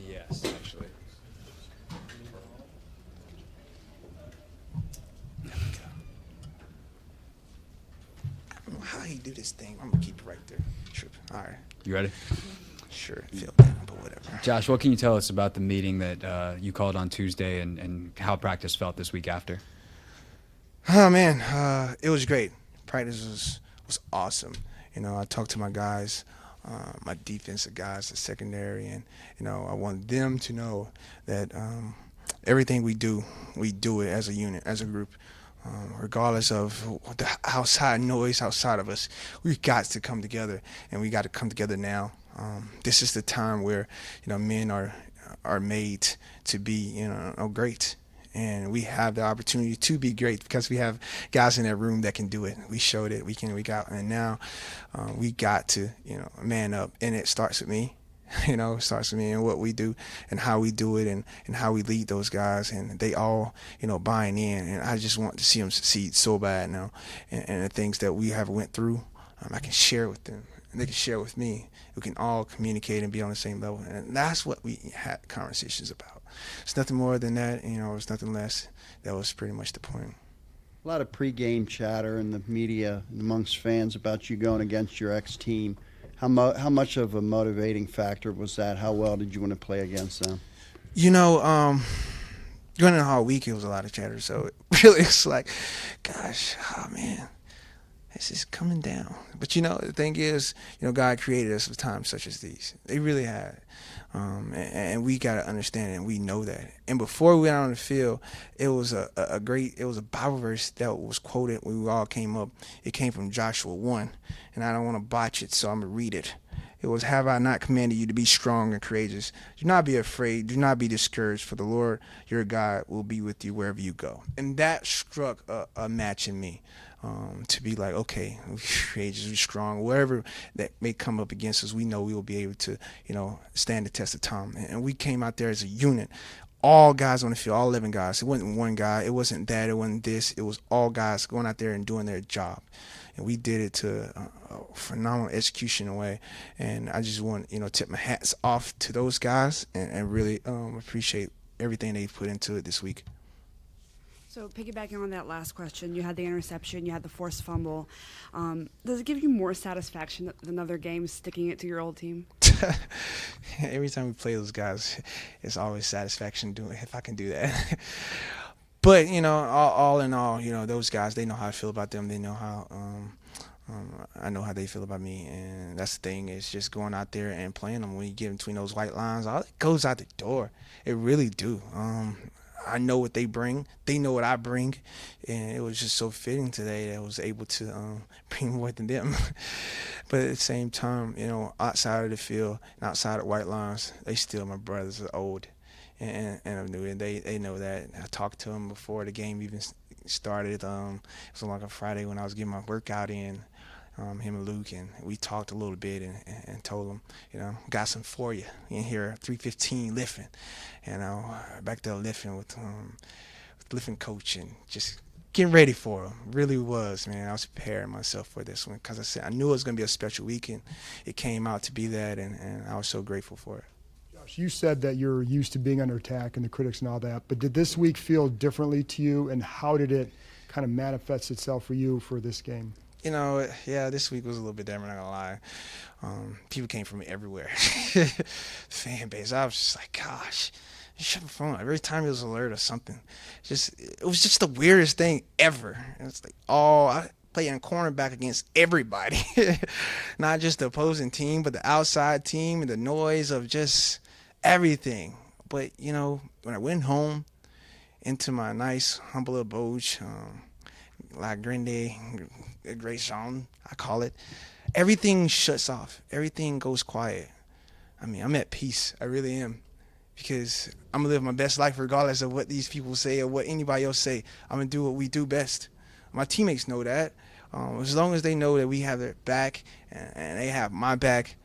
Yes, actually. There we go. I don't know how he do this thing. I'm gonna keep it right there. Trip. All right. You ready? Sure. Feel down, but whatever. Josh, what can you tell us about the meeting that you called on Tuesday and how practice felt this week after? Oh man, it was great. Practice was awesome. You know, I talked to my guys, my defensive guys, the secondary, and you know, I want them to know that everything we do it as a unit, as a group. Regardless of the outside noise outside of us, we've got to come together, and we got to come together now. This is the time where men are made to be great, and we have the opportunity to be great because we have guys in that room that can do it. We showed it week in week out, and now we got to man up, and it starts with me. It starts with me and what we do and how we do it and how we lead those guys, and they all buying in, and I just want to see them succeed so bad now, and the things that we have went through, I can share with them and they can share with me. We can all communicate and be on the same level, and that's what we had conversations about. It's nothing more than that, it's nothing less. That was pretty much the point. A lot of pregame chatter in the media and amongst fans about you going against your ex-team. How much of a motivating factor was that? How well did you want to play against them? Going into the whole week, it was a lot of chatter. So it really, it's like, gosh, oh man, this is coming down. But the thing is, God created us for times such as these. They really had. And we got to understand it, and we know that. And before we went out on the field, it was a Bible verse that was quoted when we all came up. It came from Joshua 1, and I don't want to botch it, so I'm going to read it. It was, "Have I not commanded you to be strong and courageous? Do not be afraid. Do not be discouraged, for the Lord your God will be with you wherever you go." And that struck a match in me. To be like, okay, we're courageous, we're strong, whatever that may come up against us, we know we will be able to, stand the test of time. And we came out there as a unit, all guys on the field, all 11 guys. It wasn't one guy, it wasn't that, it wasn't this. It was all guys going out there and doing their job. And we did it to a phenomenal execution way. And I just want, tip my hats off to those guys and really appreciate everything they've put into it this week. So piggybacking on that last question, you had the interception, you had the forced fumble. Does it give you more satisfaction than other games sticking it to your old team? Every time we play those guys, it's always satisfaction doing if I can do that. But all in all, those guys, they know how I feel about them. They know how I know how they feel about me, and that's the thing. It's just going out there and playing them. When you get between those white lines, all it goes out the door. It really do. I know what they bring. They know what I bring, and it was just so fitting today that I was able to bring more than them. But at the same time, outside of the field and outside of white lines, they still my brothers are old, and I knew it. They know that. I talked to them before the game even started. It was on like a Friday when I was getting my workout in. Him and Luke, and we talked a little bit and told him, got some for you in here, 315 lifting, back there lifting with lifting coach and just getting ready for him. Really was, man. I was preparing myself for this one because I knew it was going to be a special weekend. It came out to be that, and I was so grateful for it. Josh, you said that you're used to being under attack and the critics and all that, but did this week feel differently to you, and how did it kind of manifest itself for you for this game? This week was a little bit different, I'm not gonna lie. People came from everywhere. Fan base. I was just like, gosh, shut the phone. Every time it was alert or something. It was just the weirdest thing ever. It's like, I playing cornerback against everybody. Not just the opposing team, but the outside team and the noise of just everything. But, when I went home into my nice, humble abode, La Grande, a great song, I call it. Everything shuts off. Everything goes quiet. I'm at peace. I really am. Because I'm going to live my best life regardless of what these people say or what anybody else say. I'm going to do what we do best. My teammates know that. As long as they know that we have their back and they have my back,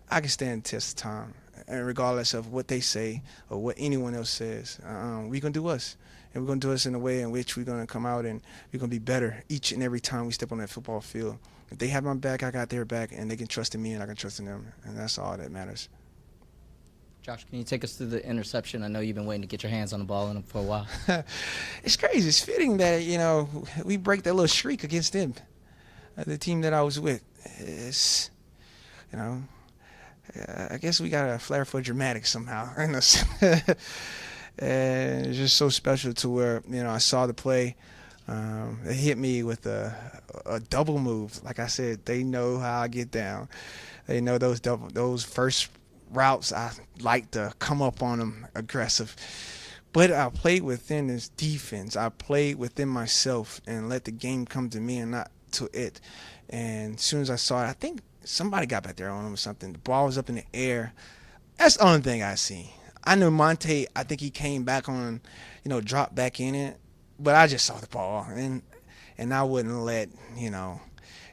I can stand the test of time. And regardless of what they say or what anyone else says, we're going to do us. And we're going to do us in a way in which we're going to come out and we're going to be better each and every time we step on that football field. If they have my back, I got their back, and they can trust in me, and I can trust in them, and that's all that matters. Josh, can you take us through the interception? I know you've been waiting to get your hands on the ball for a while. It's crazy. It's fitting that, we break that little streak against them, the team that I was with. It's, I guess we got a flair for dramatics somehow. And it's just so special to where, I saw the play. It hit me with a double move. Like I said, they know how I get down. They know those first routes. I like to come up on them aggressive. But I played within this defense. I played within myself and let the game come to me and not to it. And as soon as I saw it, I think somebody got back there on him or something. The ball was up in the air. That's the only thing I see. I knew Monte, I think he came back on, dropped back in it. But I just saw the ball, and I wouldn't let,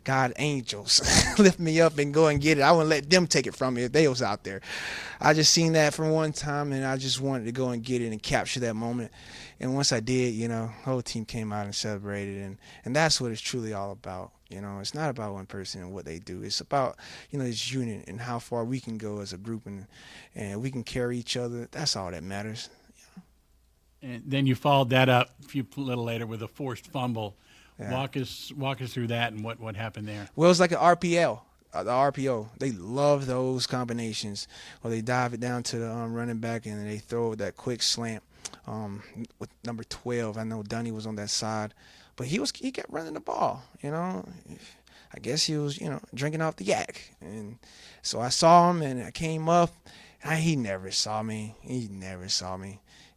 God angels lift me up and go and get it. I wouldn't let them take it from me if they was out there. I just seen that from one time, and I just wanted to go and get it and capture that moment. And once I did, the whole team came out and celebrated, and that's what it's truly all about. It's not about one person and what they do. It's about, this unit and how far we can go as a group, and we can carry each other. That's all that matters. And then you followed that up a little later with a forced fumble. Yeah. Walk us through that and what happened there. Well, it's like an RPL, the RPO. They love those combinations. Or they dive it down to the running back and they throw that quick slant with number 12. I know Dunny was on that side, but he kept running the ball. I guess he was drinking off the yak, and so I saw him and I came up. And he never saw me.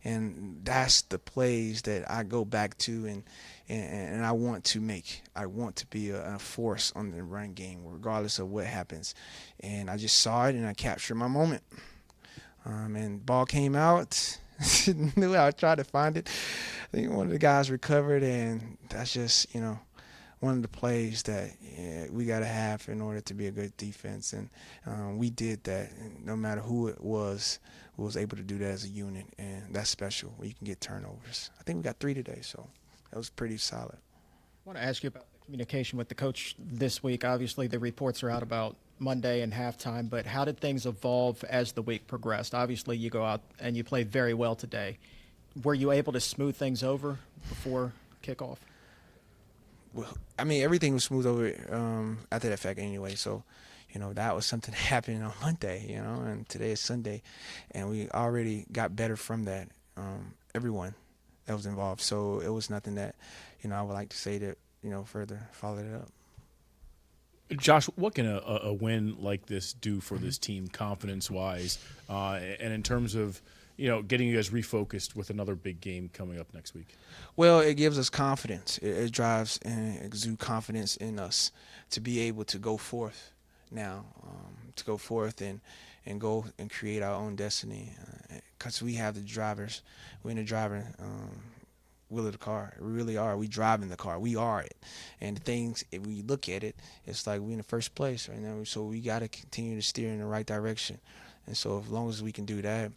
And that's the plays that I go back to and I want to make. I want to be a force on the run game regardless of what happens. And I just saw it and I captured my moment. And ball came out. Knew I tried to find it. I think one of the guys recovered, and that's just, one of the plays that we got to have in order to be a good defense. And we did that. And no matter who it was, we was able to do that as a unit, and that's special when you can get turnovers. I think we got 3 today, so that was pretty solid. I want to ask you about the communication with the coach this week. Obviously, the reports are out about Monday and halftime, but how did things evolve as the week progressed? Obviously, you go out and you played very well today. Were you able to smooth things over before kickoff? Well, I mean, everything was smooth over after that fact anyway, so that was something that happened on Monday, and today is Sunday, and we already got better from that, everyone that was involved. So it was nothing that, I would like to say that, further followed it up. Josh, what can a win like this do for this team confidence-wise, and in terms of, getting you guys refocused with another big game coming up next week? Well, it gives us confidence. It drives and exudes confidence in us to be able to go forth now, to go forth and go and create our own destiny, because we have the drivers. We're in the driver wheel of the car. We really are. We driving the car. We are it. And the things, if we look at it, it's like we're in the first place right now. So we got to continue to steer in the right direction. And so as long as we can do that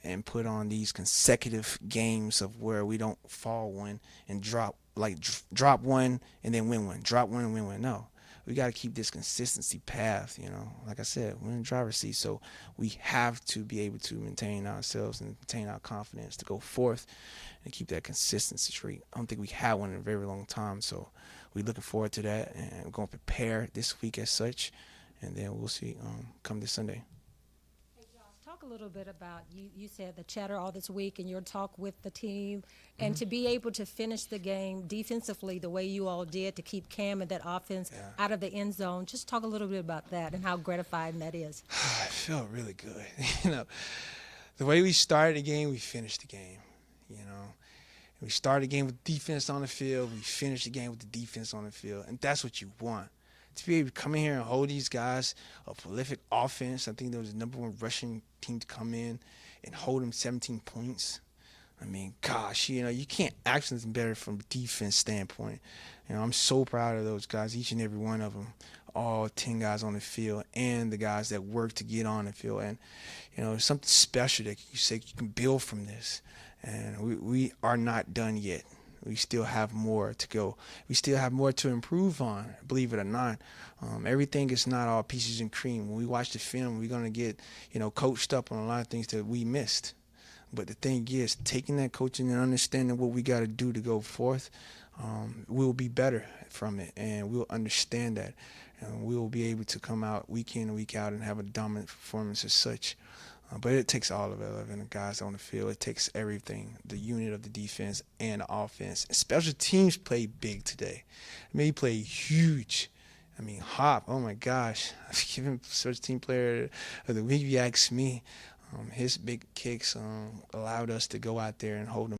and put on these consecutive games of where we don't fall one and drop one and then win one, drop one and win one. No. We got to keep this consistency path, Like I said, we're in the driver's seat, so we have to be able to maintain ourselves and maintain our confidence to go forth and keep that consistency streak. I don't think we had one in a very long time, so we're looking forward to that, and we're going to prepare this week as such, and then we'll see come this Sunday. Talk a little bit about, you said the chatter all this week and your talk with the team, and to be able to finish the game defensively the way you all did to keep Cam and that offense out of the end zone. Just talk a little bit about that and how gratifying that is. I felt really good. The way we started the game, we finished the game, We started the game with defense on the field. We finished the game with the defense on the field, and that's what you want. To be able to come in here and hold these guys, a prolific offense. I think there was the number 1 rushing team to come in and hold them 17 points. I mean, gosh, you can't ask anything better from a defense standpoint. I'm so proud of those guys, each and every one of them, all 10 guys on the field and the guys that work to get on the field. And, there's something special that you say you can build from this. And we are not done yet. We still have more to go. We still have more to improve on, believe it or not. Everything is not all peaches and cream. When we watch the film, we're going to get, coached up on a lot of things that we missed. But the thing is, taking that coaching and understanding what we got to do to go forth, we'll be better from it, and we'll understand that. And we'll be able to come out week in and week out and have a dominant performance as such. But it takes all of it, 11 guys on the field. It takes everything, the unit of the defense and the offense. Special teams played big today. I mean, he played huge. I mean, Hop, oh my gosh. Give him special team player of the week, if you ask me. His big kicks allowed us to go out there and hold them.